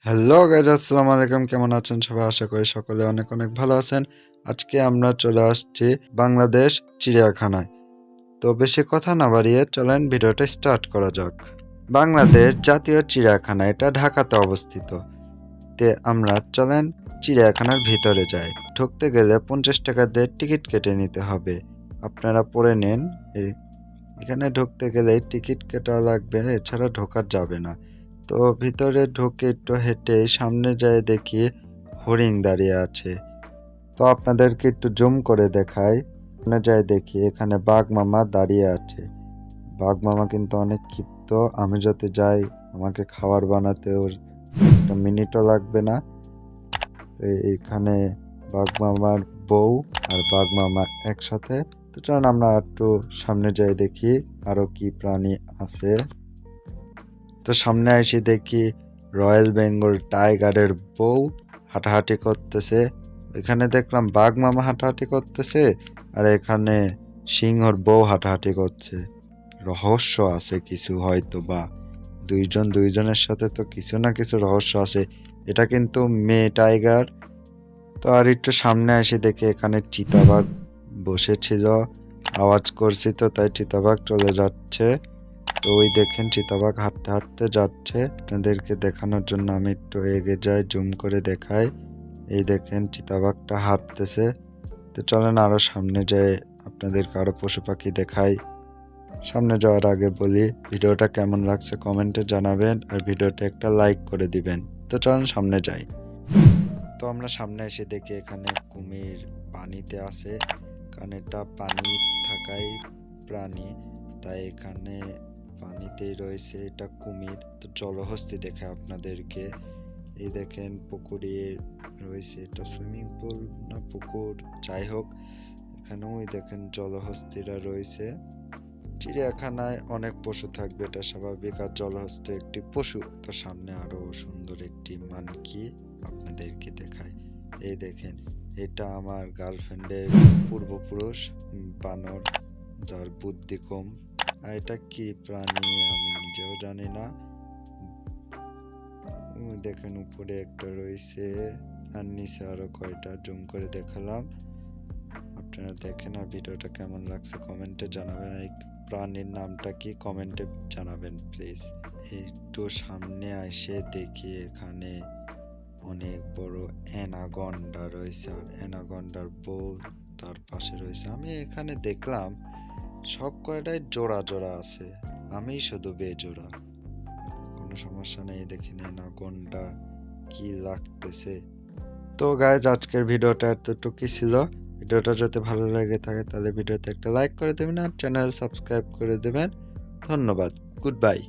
Hello guys, আসসালামু আলাইকুম। কেমন আছেন সবাই? আশা করি সকলে অনেক অনেক ভালো আছেন। আজকে আমরা চলে আসছি বাংলাদেশ চিড়িয়াখানায়। তো বেশি কথা না বাড়িয়ে চলেন ভিডিওটা স্টার্ট করা যাক। বাংলাদেশ জাতীয় চিড়িয়াখানা, এটা ঢাকাতে অবস্থিত। তে আমরা চলেন চিড়িয়াখানার ভিতরে যাই। ঢুকতে গেলে 50 টাকা দিয়ে টিকিট কেটে নিতে হবে। আপনারা পড়ে নেন। এখানে ঢুকতে গেলে টিকিট কাটা লাগবে, এছাড়া ঢোকা যাবে না। তো ভিতরে ঢুকে একটু হেঁটে সামনে যায় দেখি হরিণ দাঁড়িয়ে আছে। তো আপনাদেরকে একটু জুম করে দেখাই। সামনে যায় দেখি এখানে বাঘ মামা দাঁড়িয়ে আছে। বাঘ মামা কিন্তু অনেক ক্ষিপ্ত। আমি যদি যাই আমাকে খাবার বানাতে ওর একটা মিনিটও লাগবে না। তো এখানে বাঘ মামার বউ আর বাঘ মামা একসাথে। তো চলুন আমরা একটু সামনে যাই দেখি আরো কি প্রাণী আছে। তো সামনে এসে দেখি রয়্যাল বেঙ্গল টাইগারের বউ হাঁটাহাঁটি করতেছে। এখানে দেখলাম বাঘ মামা হাঁটাহাঁটি করতেছে, আর এখানে সিংহর বউ হাঁটাহাঁটি করছে। রহস্য আছে কিছু, হয়তো বা দুইজনের সাথে তো কিছু না কিছু রহস্য আছে। এটা কিন্তু মেয়ে টাইগার। তো আর একটু সামনে এসে দেখি এখানে চিতাবাঘ বসেছিল। আওয়াজ করছি তো তাই চিতাবাঘ চলে যাচ্ছে। তো ওই দেখেন চিতাবাঘ হাঁটতে হাঁটতে যাচ্ছে। আপনাদেরকে দেখানোর জন্য আমি একটু এগিয়ে যাই, জুম করে দেখাই। এই দেখেন চিতাবাঘটা হাঁটতেছে। তো চলেন আরো সামনে যাই, আপনাদেরকে আরো পশু পাখি দেখাই। সামনে যাওয়ার আগে বলি, ভিডিওটা কেমন লাগছে কমেন্টে জানাবেন, আর ভিডিওটা একটা লাইক করে দিবেন। তো চলেন সামনে যাই। তো আমরা সামনে এসে দেখি এখানে কুমির পানিতে আছে, কারণ এটা পানি থাকাই প্রাণী, তাই এখানে পানিতেই রয়েছে। এটা কুমির। তো জলহস্তি দেখে আপনাদেরকে, এই দেখেন পুকুরে রয়েছে। এটা সুইমিং পুল না পুকুর, যাই হোক, এখানেও ওই দেখেন জলহস্তিরা রয়েছে। চিড়িয়াখানায় অনেক পশু থাকবে, এটা স্বাভাবিক, আর জলহস্তি একটি পশু। তো সামনে আরো সুন্দর একটি মানকি আপনাদেরকে দেখায়। এই দেখেন, এটা আমার গার্লফ্রেন্ডের পূর্বপুরুষ বানর, যার বুদ্ধি কম। আর এটা কি প্রাণী আমি নিজেও জানি না। দেখেন উপরে একটা রয়েছে, আর নিচে আরো কয়টা, জুম করে দেখালাম। আপনারা দেখেন, আর ভিডিওটা কেমন লাগছে কমেন্টে জানাবেন। এই প্রাণীর নামটা কি কমেন্টে জানাবেন প্লিজ। একটু সামনে এসে দেখি এখানে অনেক বড় অ্যানাকন্ডা রয়েছে, আর অ্যানাকন্ডার বউ তার পাশে রয়েছে। আমি এখানে দেখলাম সব কয়টাই জোড়া জোড়া আছে, আমি শুধু বেজোড়া। কোনো সমস্যা নেই। দেখেন অ্যানাকন্ডা কি লাগতেছে। তো গাইজ, আজকের ভিডিওটা এতটুকুই ছিল। ভিডিওটা যদি ভালো লেগে থাকে তাহলে ভিডিওতে একটা লাইক করে দেবেন, আর চ্যানেল সাবস্ক্রাইব করে দেবেন। ধন্যবাদ। Good bye.